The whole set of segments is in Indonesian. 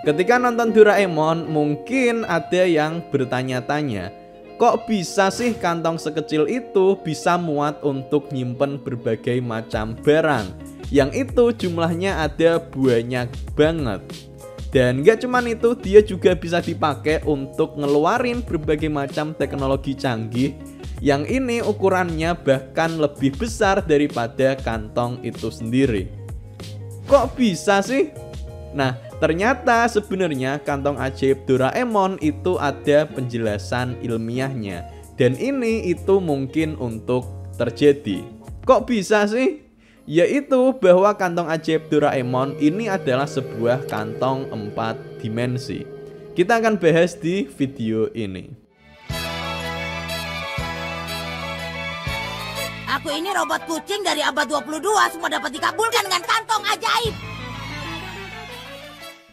Ketika nonton Doraemon, mungkin ada yang bertanya-tanya, kok bisa sih kantong sekecil itu bisa muat untuk nyimpen berbagai macam barang, yang itu jumlahnya ada banyak banget. Dan gak cuman itu, dia juga bisa dipakai untuk ngeluarin berbagai macam teknologi canggih, yang ini ukurannya bahkan lebih besar daripada kantong itu sendiri. Kok bisa sih? Nah, ternyata sebenarnya kantong ajaib Doraemon itu ada penjelasan ilmiahnya, dan ini itu mungkin untuk terjadi. Kok bisa sih? Yaitu bahwa kantong ajaib Doraemon ini adalah sebuah kantong 4 dimensi. Kita akan bahas di video ini. Aku ini robot kucing dari abad 22, semua dapat dikabulkan dengan kantong ajaib.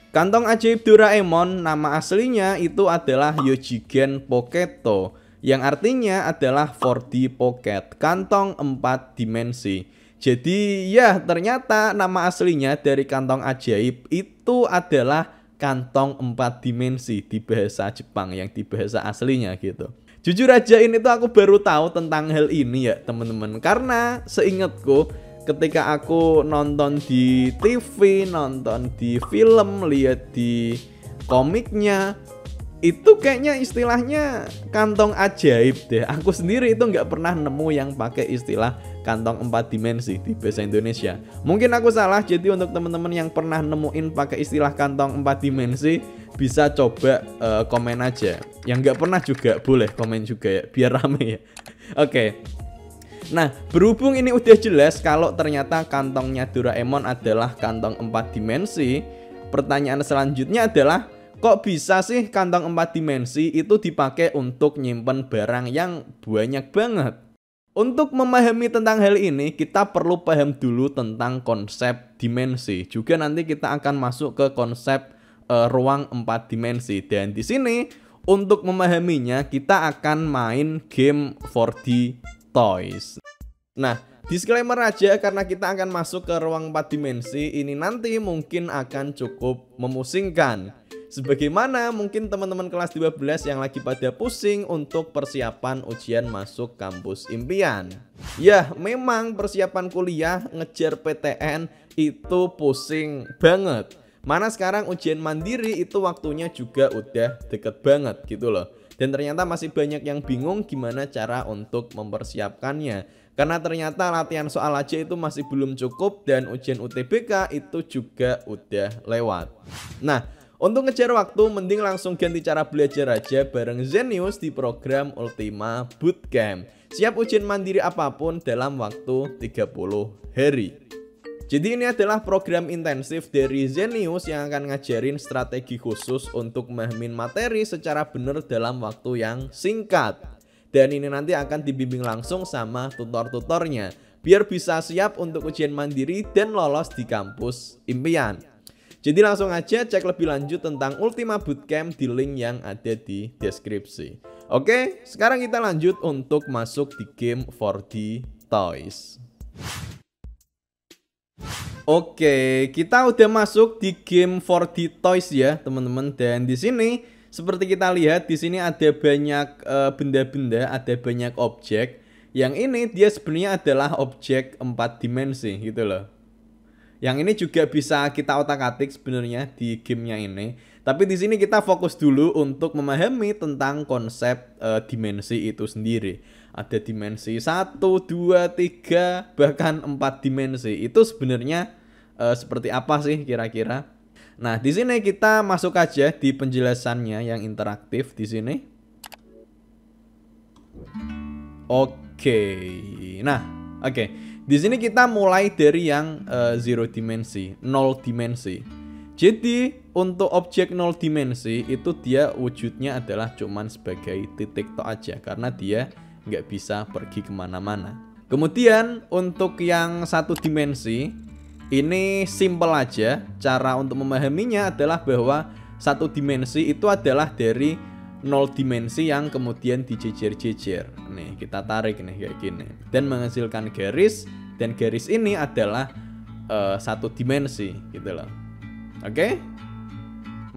Kantong ajaib Doraemon nama aslinya itu adalah Yojigen Poketo, yang artinya adalah 4D Pocket, kantong 4 dimensi. Jadi ya ternyata nama aslinya dari kantong ajaib itu adalah kantong 4 dimensi di bahasa Jepang, yang di bahasa aslinya gitu. Jujur aja ini tuh aku baru tahu tentang hal ini ya teman-teman, karena seingatku ketika aku nonton di TV, nonton di film, lihat di komiknya, itu kayaknya istilahnya kantong ajaib deh. Aku sendiri itu nggak pernah nemu yang pakai istilah kantong 4 dimensi di bahasa Indonesia. Mungkin aku salah, jadi untuk teman-teman yang pernah nemuin pakai istilah kantong 4 dimensi, bisa coba komen aja. Yang nggak pernah juga boleh komen juga ya, biar rame ya. Oke. Nah, berhubung ini udah jelas kalau ternyata kantongnya Doraemon adalah kantong 4 dimensi, pertanyaan selanjutnya adalah, kok bisa sih kantong 4 dimensi itu dipakai untuk nyimpen barang yang banyak banget? Untuk memahami tentang hal ini, kita perlu paham dulu tentang konsep dimensi. Juga nanti kita akan masuk ke konsep ruang 4 dimensi. Dan di sini untuk memahaminya kita akan main game 4D Toys. Nah, disclaimer aja karena kita akan masuk ke ruang 4 dimensi, ini nanti mungkin akan cukup memusingkan. Sebagaimana mungkin teman-teman kelas 12 yang lagi pada pusing untuk persiapan ujian masuk kampus impian. Ya, memang persiapan kuliah ngejar PTN itu pusing banget. Mana sekarang ujian mandiri itu waktunya juga udah deket banget gitu loh. Dan ternyata masih banyak yang bingung gimana cara untuk mempersiapkannya. Karena ternyata latihan soal aja itu masih belum cukup dan ujian UTBK itu juga udah lewat. Nah, untuk ngejar waktu mending langsung ganti cara belajar aja bareng Zenius di program Ultima Bootcamp. Siap ujian mandiri apapun dalam waktu 30 hari. Jadi ini adalah program intensif dari Zenius yang akan ngajarin strategi khusus untuk memahami materi secara benar dalam waktu yang singkat. Dan ini nanti akan dibimbing langsung sama tutor-tutornya biar bisa siap untuk ujian mandiri dan lolos di kampus impian. Jadi langsung aja cek lebih lanjut tentang Ultima Bootcamp di link yang ada di deskripsi. Oke, sekarang kita lanjut untuk masuk di game 4D Toys. Oke, kita udah masuk di game 4D Toys ya, teman-teman. Dan di sini seperti kita lihat di sini ada banyak benda-benda, ada banyak objek. Yang ini dia sebenarnya adalah objek 4 dimensi gitu loh. Yang ini juga bisa kita otak-atik sebenarnya di gamenya ini. Tapi di sini kita fokus dulu untuk memahami tentang konsep dimensi itu sendiri. Ada dimensi 1, 2, 3, bahkan 4 dimensi. Itu sebenarnya seperti apa sih kira-kira? Nah, di sini kita masuk aja di penjelasannya yang interaktif di sini. Oke. Nah, oke. Di sini kita mulai dari yang 0 dimensi, 0 dimensi. Jadi, untuk objek 0 dimensi itu dia wujudnya adalah cuman sebagai titik tok aja karena dia nggak bisa pergi kemana-mana. Kemudian untuk yang 1 dimensi ini simple aja. Cara untuk memahaminya adalah bahwa 1 dimensi itu adalah dari 0 dimensi yang kemudian dijejer-jejer. Nih, kita tarik nih kayak gini dan menghasilkan garis, dan garis ini adalah 1 dimensi gitu loh. Oke?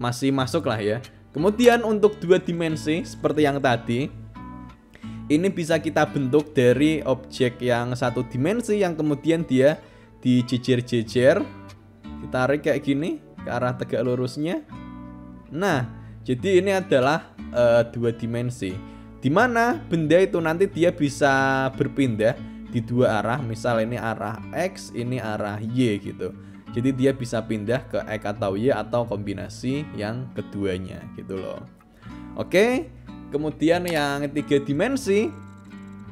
masih masuk lah ya. Kemudian untuk 2 dimensi seperti yang tadi, ini bisa kita bentuk dari objek yang 1 dimensi yang kemudian dia dijejer-jejer, ditarik kayak gini ke arah tegak lurusnya. Nah, jadi ini adalah 2 dimensi, dimana benda itu nanti dia bisa berpindah di 2 arah. Misal ini arah X, ini arah Y gitu. Jadi dia bisa pindah ke X atau Y atau kombinasi yang keduanya gitu loh. Oke, kemudian yang 3 dimensi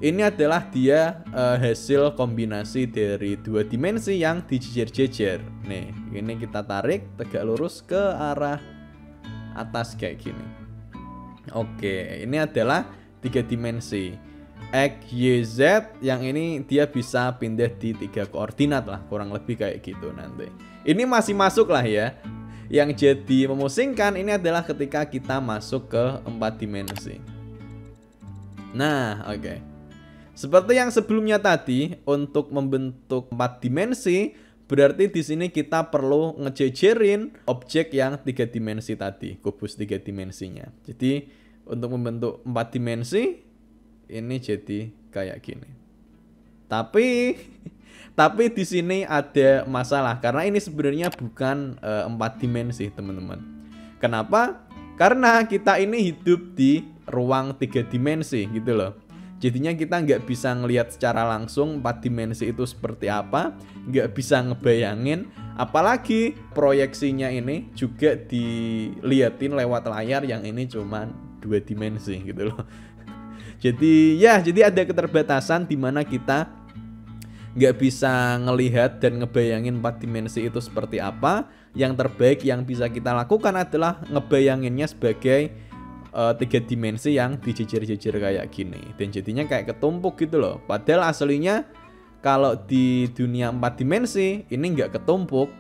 ini adalah dia hasil kombinasi dari 2 dimensi yang dijejer-jejer. Nih, ini kita tarik tegak lurus ke arah atas kayak gini. Oke, ini adalah 3 dimensi. X, Y, Z, yang ini dia bisa pindah di 3 koordinat lah, kurang lebih kayak gitu nanti. Ini masih masuk lah ya. Yang jadi memusingkan ini adalah ketika kita masuk ke 4 dimensi. Nah, oke. Seperti yang sebelumnya tadi, untuk membentuk 4 dimensi, berarti di sini kita perlu ngejejerin objek yang 3 dimensi tadi, kubus 3 dimensinya. Jadi, untuk membentuk 4 dimensi, ini jadi kayak gini. Tapi di sini ada masalah karena ini sebenarnya bukan 4 dimensi, teman-teman. Kenapa? Karena kita ini hidup di ruang 3 dimensi gitu loh. Jadinya kita nggak bisa ngelihat secara langsung 4 dimensi itu seperti apa, nggak bisa ngebayangin, apalagi proyeksinya ini juga diliatin lewat layar yang ini cuman 2 dimensi gitu loh. Jadi ada keterbatasan di mana kita nggak bisa ngelihat dan ngebayangin 4 dimensi itu seperti apa. Yang terbaik yang bisa kita lakukan adalah ngebayanginnya sebagai 3 dimensi yang dijejer-jejer kayak gini. Dan jadinya kayak ketumpuk gitu loh. Padahal aslinya kalau di dunia 4 dimensi ini nggak ketumpuk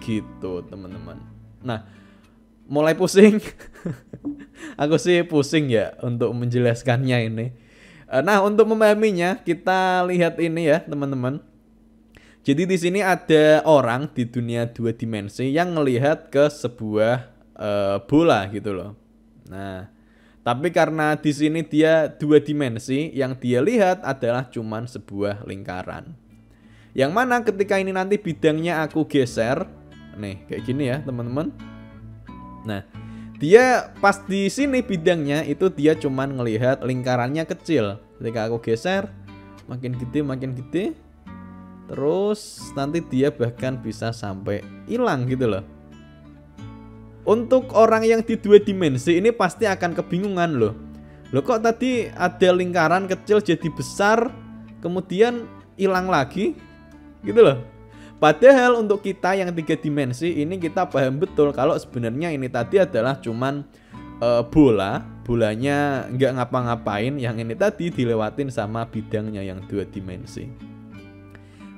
gitu, teman-teman. Nah, mulai pusing. Aku sih pusing ya untuk menjelaskannya ini. Nah, untuk memahaminya kita lihat ini ya, teman-teman. Jadi di sini ada orang di dunia 2 dimensi yang ngelihat ke sebuah bola gitu loh. Nah, tapi karena di sini dia 2 dimensi, yang dia lihat adalah cuman sebuah lingkaran. Yang mana ketika ini nanti bidangnya aku geser, nih kayak gini ya, teman-teman. Nah, dia pas di sini bidangnya itu dia cuman ngelihat lingkarannya kecil. Ketika aku geser, makin gede. Terus nanti dia bahkan bisa sampai hilang gitu loh. Untuk orang yang di 2 dimensi ini pasti akan kebingungan loh. Loh kok tadi ada lingkaran kecil jadi besar, kemudian hilang lagi gitu loh. Padahal untuk kita yang 3 dimensi ini kita paham betul kalau sebenarnya ini tadi adalah cuman bolanya nggak ngapa-ngapain, yang ini tadi dilewatin sama bidangnya yang 2 dimensi.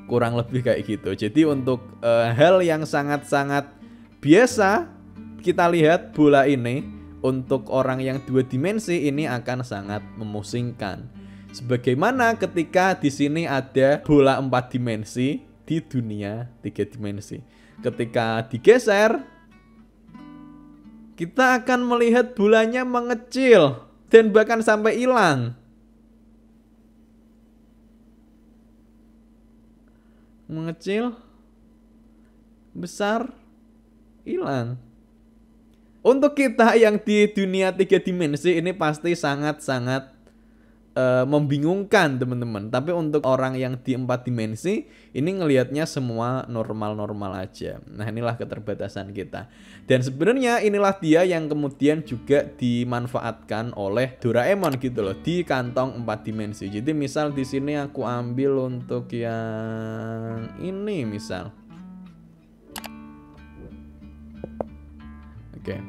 Kurang lebih kayak gitu. Jadi untuk hal yang sangat-sangat biasa kita lihat bola ini, untuk orang yang 2 dimensi ini akan sangat memusingkan. Sebagaimana ketika di sini ada bola 4 dimensi di dunia 3 dimensi. Ketika digeser, kita akan melihat bolanya mengecil dan bahkan sampai hilang. Mengecil, besar, hilang. Untuk kita yang di dunia 3 dimensi ini pasti sangat-sangat membingungkan, teman-teman. Tapi untuk orang yang di 4 dimensi ini ngelihatnya semua normal-normal aja. Nah, inilah keterbatasan kita. Dan sebenarnya inilah dia yang kemudian juga dimanfaatkan oleh Doraemon gitu loh, di kantong 4 dimensi. Jadi misal di sini aku ambil untuk yang ini misal. Oke.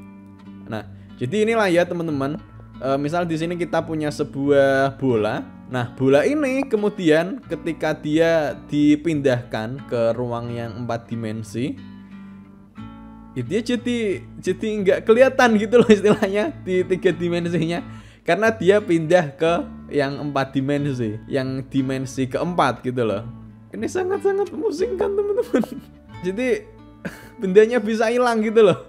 Nah, jadi inilah ya, teman-teman. Misal di sini kita punya sebuah bola. Nah, bola ini kemudian ketika dia dipindahkan ke ruang yang 4 dimensi, dia jadi nggak kelihatan gitu loh istilahnya di 3 dimensinya, karena dia pindah ke yang 4 dimensi, yang dimensi keempat gitu loh. Ini sangat-sangat memusingkan, teman-teman. Jadi bendanya bisa hilang gitu loh.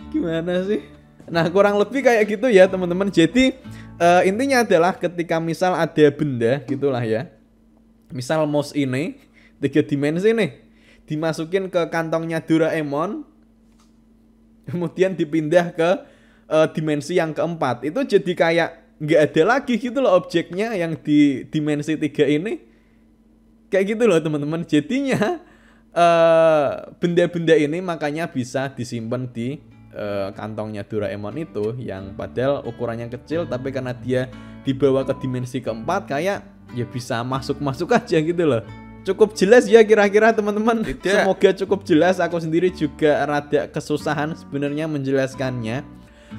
Gimana sih? Nah, kurang lebih kayak gitu ya teman-teman. Jadi intinya adalah ketika misal ada benda gitulah ya. Misal mouse ini 3 dimensi nih, dimasukin ke kantongnya Doraemon, kemudian dipindah ke dimensi yang keempat. Itu jadi kayak nggak ada lagi gitu loh objeknya yang di dimensi 3 ini. Kayak gitu loh teman-teman. Jadinya benda-benda ini makanya bisa disimpan di kantongnya Doraemon itu, yang padahal ukurannya kecil, tapi karena dia dibawa ke dimensi keempat kayak ya bisa masuk-masuk aja gitu loh. Cukup jelas ya kira-kira teman-teman? Semoga cukup jelas. Aku sendiri juga rada kesusahan sebenarnya menjelaskannya.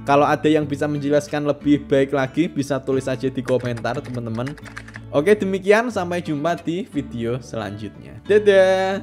Kalau ada yang bisa menjelaskan lebih baik lagi, bisa tulis aja di komentar teman-teman. Oke, demikian, sampai jumpa di video selanjutnya. Dadah.